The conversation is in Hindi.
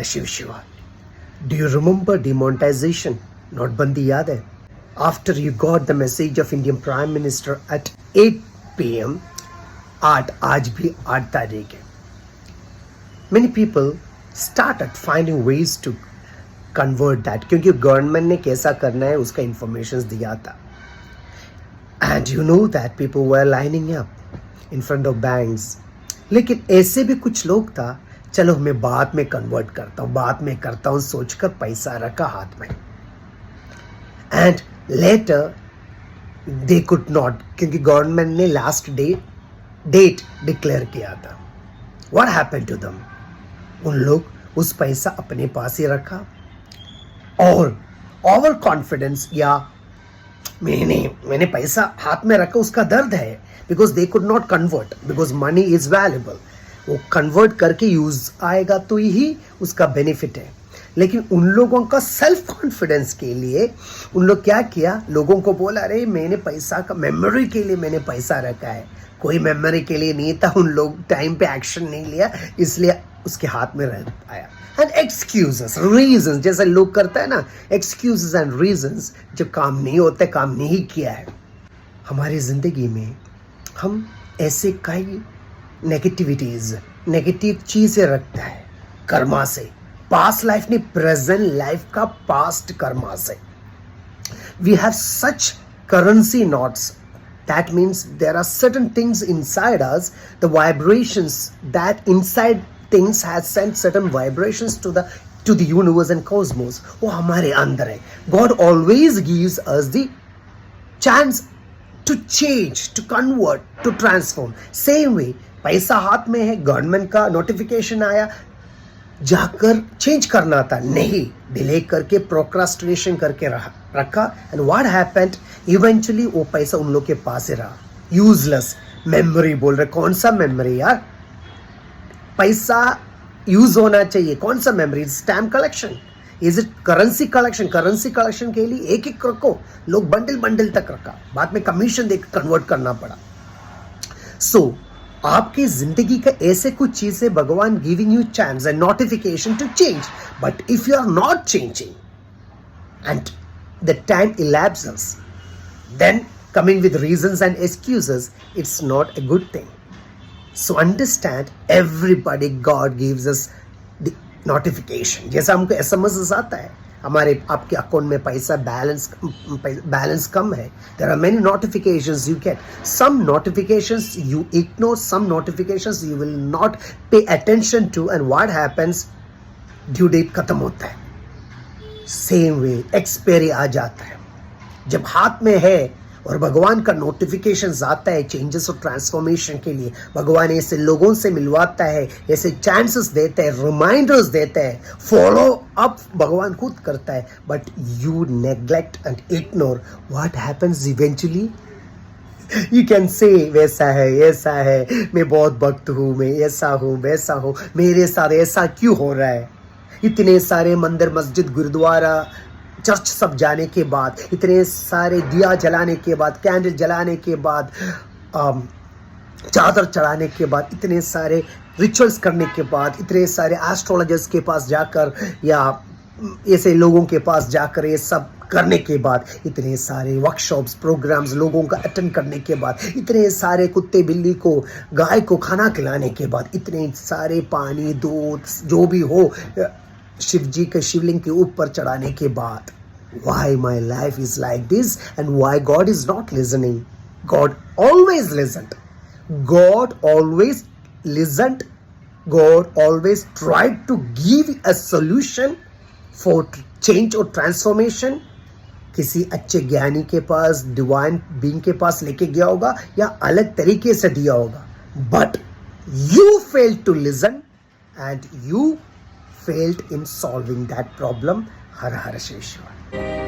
Her Shiv Shiva. Do you remember demonetization? Notbandi yaad hai? After you got the message of Indian Prime Minister at 8 p.m. आज भी 8 तारीख है. Many people started finding ways to convert that क्योंकि गवर्नमेंट ने कैसा करना है उसका इंफॉर्मेशन दिया था. And you know that people were lining up in front of banks. लेकिन ऐसे भी कुछ लोग था, चलो मैं बाद में कन्वर्ट करता हूँ सोचकर पैसा रखा हाथ में. And later they could not क्योंकि गवर्नमेंट ने लास्ट डेट डिक्लेयर किया था. What happened to them? उन लोग उस पैसा अपने पास ही रखा और ओवर कॉन्फिडेंस या मैंने पैसा हाथ में रखा उसका दर्द है because they could not convert because money is valuable. वो कन्वर्ट करके यूज आएगा तो ही उसका बेनिफिट है. लेकिन उन लोगों का सेल्फ कॉन्फिडेंस के लिए उन लोग क्या किया, लोगों को बोला अरे मैंने पैसा का मेमोरी के लिए मैंने पैसा रखा है. कोई मेमोरी के लिए नहीं था. उन लोग टाइम पे एक्शन नहीं लिया इसलिए उसके हाथ में रह आया. एंड एक्सक्यूजेस रीजंस जैसे लोग करते हैं ना, एक्सक्यूजेस एंड रीजंस जो काम नहीं होते, काम नहीं किया है. हमारी जिंदगी में हम ऐसे कई नेगेटिव चीजें रखता है कर्मा से. पास्ट लाइफ नहीं, प्रेजेंट लाइफ का पास्ट कर्मा से. We have such currency notes. That means there are certain things inside us, the vibrations that inside things has sent certain vibrations to the universe and cosmos. वो हमारे अंदर है. God always gives us the chance to change, to convert, to transform. Same way, पैसा हाथ में है, गवर्नमेंट का नोटिफिकेशन आया, जाकर चेंज करना था, नहीं, डिले करके प्रोक्रास्टिनेशन करके रखा. एंड व्हाट हैपेंड, इवेंचुअली वो पैसा उन लोग के पास ही रहा. यूजलेस मेमोरी बोल रहे. कौन सा मेमोरी यार? पैसा यूज होना चाहिए. कौन सा memory? Stamp collection? Is it currency collection? Currency collection के लिए एक एक रखो. लोग बंडल तक रखा, बाद में कमीशन देकर कन्वर्ट करना पड़ा. सो आपकी जिंदगी का ऐसे कुछ चीजें भगवान giving you chance and notification to change. But if you are not changing and the time elapses, then coming with reasons and excuses, it's not a good thing. So understand, everybody God gives us the notification. जैसा हमको SMS आता है, हमारे आपके अकाउंट में पैसा बैलेंस कम है, there are many notifications you get. Some notifications you ignore, some notifications you will not pay attention to, and what happens, due date खत्म होता है. सेम वे एक्सपायरी आ जाता है. जब हाथ में है और भगवान का नोटिफिकेशन आता है चेंजेस और ट्रांसफॉर्मेशन के लिए, भगवान ऐसे लोगों से मिलवाता है, ऐसे चांसेस देता है, रिमाइंडर्स देता है, फॉलो अप भगवान खुद करता है. But you neglect and ignore. What happens eventually? You can say वैसा है, ऐसा है, मैं बहुत भक्त हूँ, मैं ऐसा हूँ, वैसा हूँ, मेरे साथ ऐसा क्यों हो रहा है. इतने सारे मंदिर, मस्जिद, गुरुद्वारा, चर्च सब जाने के बाद, इतने सारे दिया जलाने के बाद, कैंडल जलाने के बाद, चादर चढ़ाने के बाद, इतने सारे रिचुअल्स करने के बाद, इतने सारे एस्ट्रोलॉजर्स के पास जाकर या ऐसे लोगों के पास जाकर ये सब करने के बाद, इतने सारे वर्कशॉप्स, प्रोग्राम्स लोगों का अटेंड करने के बाद, इतने सारे कुत्ते बिल्ली को, गाय को खाना खिलाने के बाद, इतने सारे पानी, दूध जो भी हो शिव जी के शिवलिंग के ऊपर चढ़ाने के बाद, why my life is like this and why God is not listening? God always listened. God always listened. God always tried to give a solution for change or transformation. किसी अच्छे ज्ञानी के पास, डिवाइन बीइंग के पास लेके गया होगा या अलग तरीके से दिया होगा. But you failed to listen and you failed in solving that problem. Her her Shiv Shiva.